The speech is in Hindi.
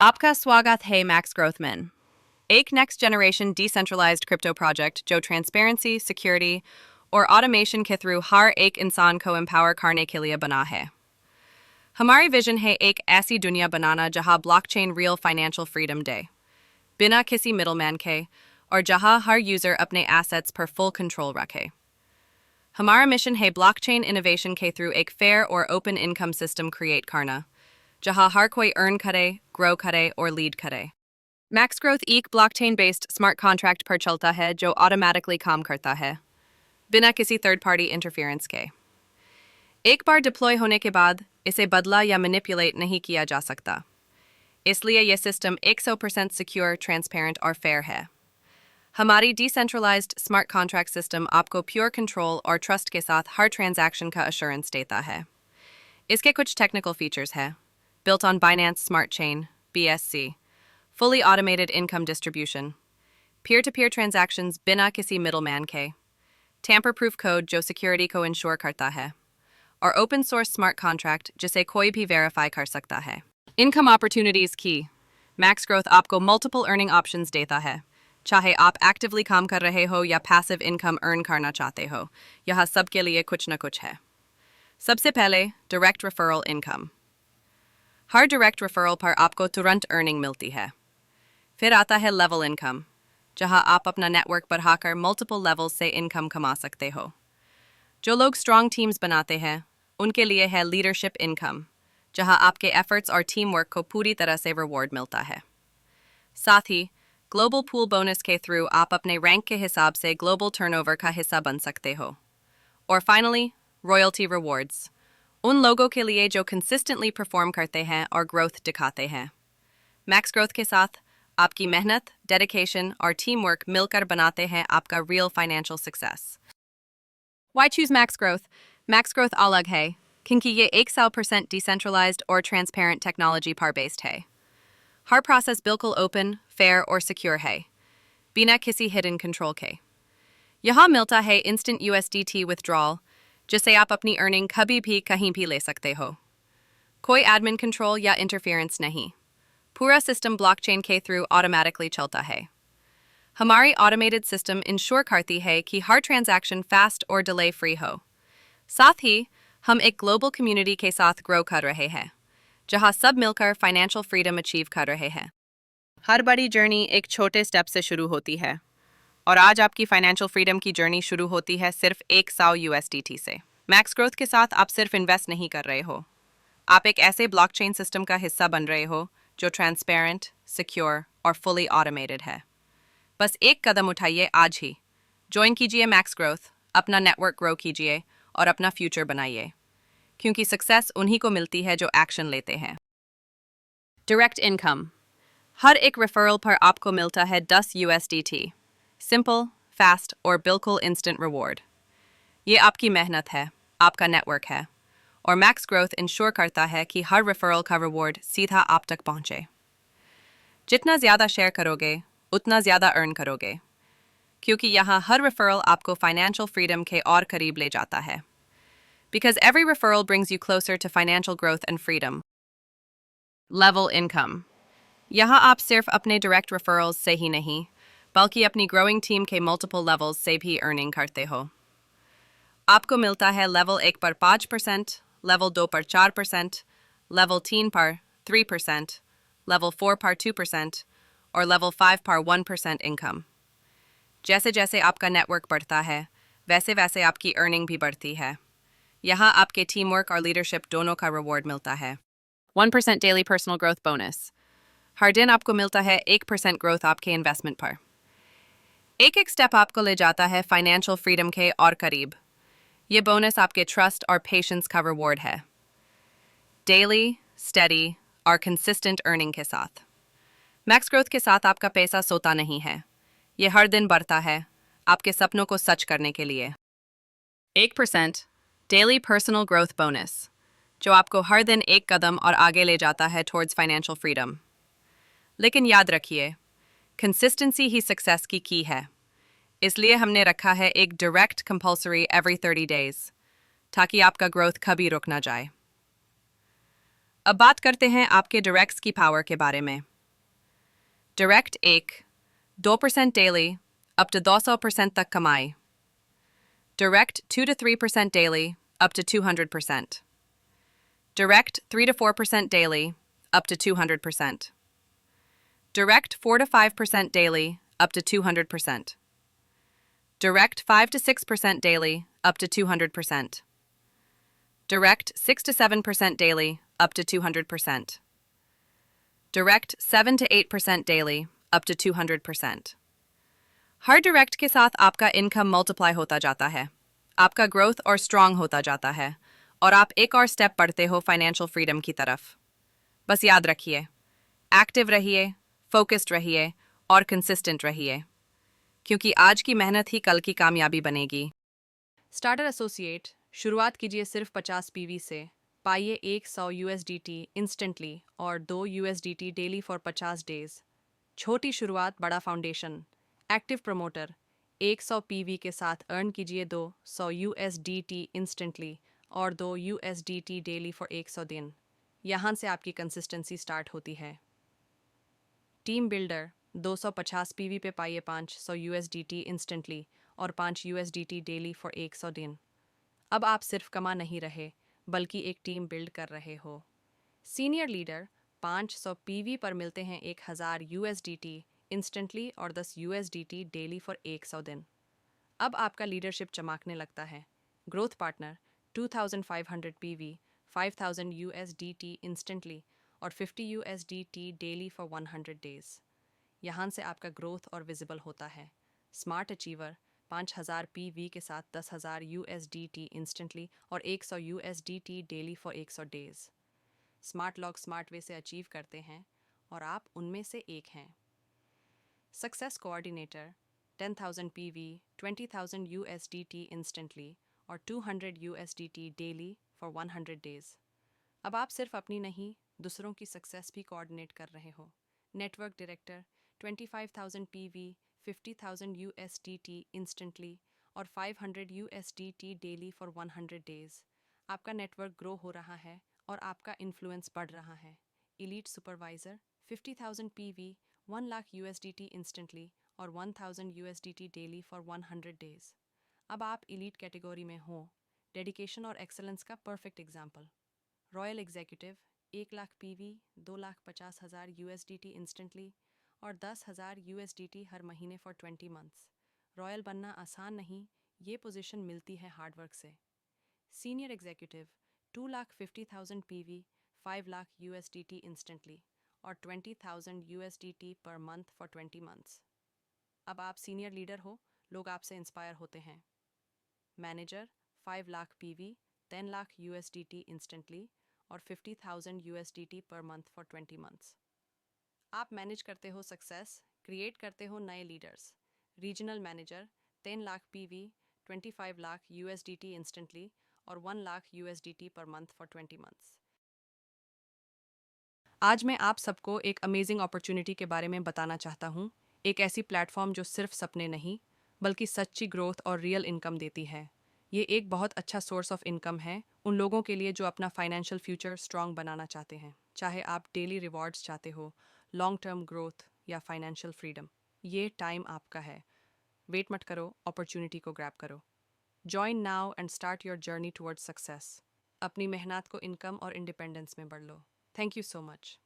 आपका स्वागत है मैक्स ग्रोथ में एक next generation decentralised crypto project जो ट्रांसपेरेंसी सिक्योरिटी और ऑटोमेशन के थ्रू हर एक इंसान को एम्पावर करने के लिए बना है। हमारी विजन है एक ऐसी दुनिया बनाना जहां ब्लॉकचेन रियल फाइनेंशियल फ्रीडम दे बिना किसी मिडलमैन के और जहां हर यूजर अपने एसेट्स पर फुल कंट्रोल रखे। हमारा मिशन है ब्लॉकचेन इनोवेशन के थ्रू एक फेयर और ओपन इनकम सिस्टम क्रिएट करना जहां हर कोई अर्न करे, ग्रो करे और लीड करे। मैक्स ग्रोथ एक ब्लॉकचेन बेस्ड स्मार्ट कॉन्ट्रैक्ट पर चलता है जो ऑटोमेटिकली काम करता है बिना किसी थर्ड पार्टी इंटरफेरेंस के। एक बार डिप्लॉय होने के बाद इसे बदला या मैनिपुलेट नहीं किया जा सकता, इसलिए यह सिस्टम 100% सिक्योर, ट्रांसपेरेंट और फेयर है। हमारी डिसेंट्रलाइज्ड स्मार्ट कॉन्ट्रैक्ट सिस्टम आपको प्योर कंट्रोल और ट्रस्ट के साथ हर ट्रांजैक्शन का अश्योरेंस देता है। इसके कुछ टेक्निकल फीचर्स हैं: built on Binance Smart Chain, BSC, fully automated income distribution, peer-to-peer transactions बिना किसी middleman के, tamper-proof code जो security को ensure करता है, और open source smart contract जिसे कोई भी verify कर सकता है। Income opportunities की Max Growth आपको multiple earning options देता है, चाहे आप actively काम कर रहे हो या passive income earn करना चाहते हो, यहाँ सबके लिए कुछ न कुछ है। सबसे पहले direct referral income। हर डायरेक्ट रेफरल पर आपको तुरंत अर्निंग मिलती है। फिर आता है लेवल इनकम, जहां आप अपना नेटवर्क बढ़ाकर मल्टीपल लेवल से इनकम कमा सकते हो। जो लोग स्ट्रॉन्ग टीम्स बनाते हैं उनके लिए है लीडरशिप इनकम, जहां आपके एफर्ट्स और टीम वर्क को पूरी तरह से रिवॉर्ड मिलता है। साथ ही ग्लोबल पूल बोनस के थ्रू आप अपने रैंक के हिसाब से ग्लोबल टर्नओवर का हिस्सा बन सकते हो। और फाइनली रॉयल्टी रिवॉर्ड्स, उन लोगों के लिए जो कंसिस्टेंटली परफॉर्म करते हैं और ग्रोथ दिखाते हैं। मैक्स ग्रोथ के साथ आपकी मेहनत, डेडिकेशन और टीम वर्क मिलकर बनाते हैं आपका real financial success. Why choose Max Growth? Max Growth अलग है क्योंकि ये 100% डिसेंट्रलाइज्ड और ट्रांसपेरेंट टेक्नोलॉजी पर बेस्ड है। हर प्रोसेस बिल्कुल ओपन, फेयर और सिक्योर है, बिना किसी हिडन कंट्रोल के। यहाँ मिलता है इंस्टेंट USDT विथड्रॉल, जिसे आप अपनी अर्निंग कभी भी कहीं भी ले सकते हो। कोई एडमिन कंट्रोल या इंटरफेरेंस नहीं, पूरा सिस्टम ब्लॉकचेन के थ्रू ऑटोमेटिकली चलता है। हमारी ऑटोमेटेड सिस्टम इंश्योर करती है कि हर ट्रांजैक्शन फास्ट और डिले फ्री हो। साथ ही हम एक ग्लोबल कम्युनिटी के साथ ग्रो कर रहे हैं, जहां सब मिलकर फाइनेंशियल फ्रीडम अचीव कर रहे हैं। हर बड़ी जर्नी एक छोटे स्टेप से शुरू होती है, और आज आपकी फाइनेंशियल फ्रीडम की जर्नी शुरू होती है सिर्फ 100 USDT से। मैक्स ग्रोथ के साथ आप सिर्फ इन्वेस्ट नहीं कर रहे हो, आप एक ऐसे ब्लॉकचेन सिस्टम का हिस्सा बन रहे हो जो ट्रांसपेरेंट, सिक्योर और फुली ऑटोमेटेड है। बस एक कदम उठाइए आज ही। ज्वाइन कीजिए मैक्स ग्रोथ, अपना नेटवर्क ग्रो कीजिए और अपना फ्यूचर बनाइए, क्योंकि सक्सेस उन्हीं को मिलती है जो एक्शन लेते हैं। डायरेक्ट इनकम, हर एक रेफरल पर आपको मिलता है 10 USDT। सिंपल, फास्ट और बिल्कुल इंस्टेंट रिवॉर्ड। ये आपकी मेहनत है, आपका नेटवर्क है, और मैक्स ग्रोथ इंश्योर करता है कि हर रेफरल का रिवॉर्ड सीधा आप तक पहुंचे। जितना ज़्यादा शेयर करोगे उतना ज़्यादा अर्न करोगे, क्योंकि यहाँ हर रेफरल आपको फाइनेंशियल फ्रीडम के और करीब ले जाता है। Because every referral brings you closer to financial growth and freedom. Level income, यहाँ आप सिर्फ अपने डायरेक्ट रेफरल्स से ही नहीं बल्कि अपनी ग्रोइंग टीम के मल्टीपल लेवल्स से भी अर्निंग करते हो। आपको मिलता है लेवल 1 पर 5%, लेवल 2 पर 4%, लेवल 3 पर 3%, लेवल 4 पर 2% और लेवल 5 पर 1% इनकम। जैसे जैसे आपका नेटवर्क बढ़ता है वैसे वैसे आपकी अर्निंग भी बढ़ती है। यहाँ आपके टीम वर्क और लीडरशिप दोनों का रिवॉर्ड मिलता है। 1% डेली पर्सनल ग्रोथ बोनस, हर दिन आपको मिलता है 1% ग्रोथ आपके इन्वेस्टमेंट पर। एक एक स्टेप आपको ले जाता है फाइनेंशियल फ्रीडम के और करीब। ये बोनस आपके ट्रस्ट और पेशेंस का रिवॉर्ड है, डेली, स्टेडी और कंसिस्टेंट अर्निंग के साथ। मैक्स ग्रोथ के साथ आपका पैसा सोता नहीं है, ये हर दिन बढ़ता है आपके सपनों को सच करने के लिए। 1% डेली पर्सनल ग्रोथ बोनस, जो आपको हर दिन एक कदम और आगे ले जाता है टुवर्ड्स फाइनेंशियल फ्रीडम। लेकिन याद रखिए, कंसिस्टेंसी ही सक्सेस की की है, इसलिए हमने रखा है एक डायरेक्ट कंपल्सरी एवरी 30 डेज, ताकि आपका ग्रोथ कभी रुक ना जाए। अब बात करते हैं आपके डायरेक्ट्स की पावर के बारे में। डायरेक्ट 1, 2% डेली अप टू 200% तक कमाई। Direct 2 to 3% daily up to 200%. Direct 3 to 4% daily up to 200%. Direct 4 to 5% daily up to 200%. Direct 5 to 6% daily up to 200%. Direct 6 to 7% daily up to 200%. Direct 7 to 8% daily up to 200%. Her direct के साथ आपका इनकम मल्टीप्लाई होता जाता है, आपका ग्रोथ और स्ट्रांग होता जाता है, और आप एक और स्टेप बढ़ते हो फाइनेंशियल फ्रीडम की तरफ। बस याद रखिए, एक्टिव रहिए, फोकस्ड रहिए और कंसिस्टेंट रहिए, क्योंकि आज की मेहनत ही कल की कामयाबी बनेगी। स्टार्टर एसोसिएट शुरुआत कीजिए सिर्फ 50 पीवी से, पाइए 100 यूएसडीटी इंस्टेंटली और 2 यूएसडीटी डेली फॉर 50 डेज। छोटी शुरुआत बड़ा फाउंडेशन। एक्टिव प्रमोटर 100 पीवी के साथ अर्न कीजिए 200 यूएसडीटी इंस्टेंटली और 2 यूएसडीटी डेली फॉर 100 दिन। यहाँ से आपकी कंसिस्टेंसी स्टार्ट होती है। टीम बिल्डर 250 पीवी पे पाइए 500 यूएसडीटी इंस्टेंटली और 5 यूएसडीटी डेली फॉर 100 दिन। अब आप सिर्फ कमा नहीं रहे, बल्कि एक टीम बिल्ड कर रहे हो। सीनियर लीडर 500 पीवी पर मिलते हैं 1000 यूएसडीटी इंस्टेंटली और 10 यूएसडीटी डेली फॉर 100 दिन। अब आपका लीडरशिप चमकने लगता है। Growth partner 2500 PV 5000 USDT instantly और 50 यूएसडीटी डेली फॉर 100 डेज। यहाँ से आपका ग्रोथ और विजिबल होता है। स्मार्ट अचीवर 5000 पीवी के साथ 10,000 यूएसडीटी इंस्टेंटली और 100 USDT daily for 100 days. Smart log smart way से अचीव करते हैं और आप उनमें से एक हैं। Success coordinator 10,000 PV 20,000 USDT instantly और 200 यूएसडीटी डेली फॉर 100 डेज। अब आप सिर्फ अपनी नहीं, दूसरों की सक्सेस भी कोऑर्डिनेट कर रहे हो। Network director 25,000 PV 50,000 USDT instantly और 500 यूएसडीटी डेली फॉर 100 डेज। आपका नेटवर्क ग्रो हो रहा है और आपका इन्फ्लुएंस बढ़ रहा है। Elite supervisor 50,000 PV 1 lakh USDT instantly और 1000 यूएसडीटी डेली फॉर 100 डेज। अब आप इलीट कैटेगरी में हो। डेडिकेशन और एक्सेलेंस का perfect example. Royal executive 1 lakh PV 2,50,000 USDT instantly और 10,000 यूएसडीटी हर महीने फॉर 20 मंथ्स। रॉयल बनना आसान नहीं, ये पोजीशन मिलती है हार्डवर्क से। Senior executive 2,50,000 PV 5 lakh USDT instantly और 20,000 USDT per month for 20 months. अब आप सीनियर लीडर हो, लोग आपसे इंस्पायर होते हैं। Manager 5 lakh PV 10 lakh USDT instantly और 50,000 USDT per month for 20 months. आप मैनेज करते हो सक्सेस, क्रिएट करते हो नए leaders. Regional manager 10 lakh PV 25 lakh USDT instantly और 1 lakh USDT per month for 20 months. आज मैं आप सबको एक अमेजिंग अपॉर्चुनिटी के बारे में बताना चाहता हूँ। एक ऐसी प्लेटफॉर्म जो सिर्फ सपने नहीं, बल्कि सच्ची ग्रोथ और रियल इनकम देती है। ये एक बहुत अच्छा सोर्स ऑफ इनकम है उन लोगों के लिए जो अपना फाइनेंशियल फ्यूचर स्ट्रांग बनाना चाहते हैं। चाहे आप डेली रिवॉर्ड्स चाहते हो, लॉन्ग टर्म ग्रोथ या फाइनेंशियल फ्रीडम, ये टाइम आपका है। वेट मत करो, अपॉर्चुनिटी को ग्रैब करो। Join now and start your journey towards success. अपनी मेहनत को इनकम और इंडिपेंडेंस में बढ़ लो। Thank you so much.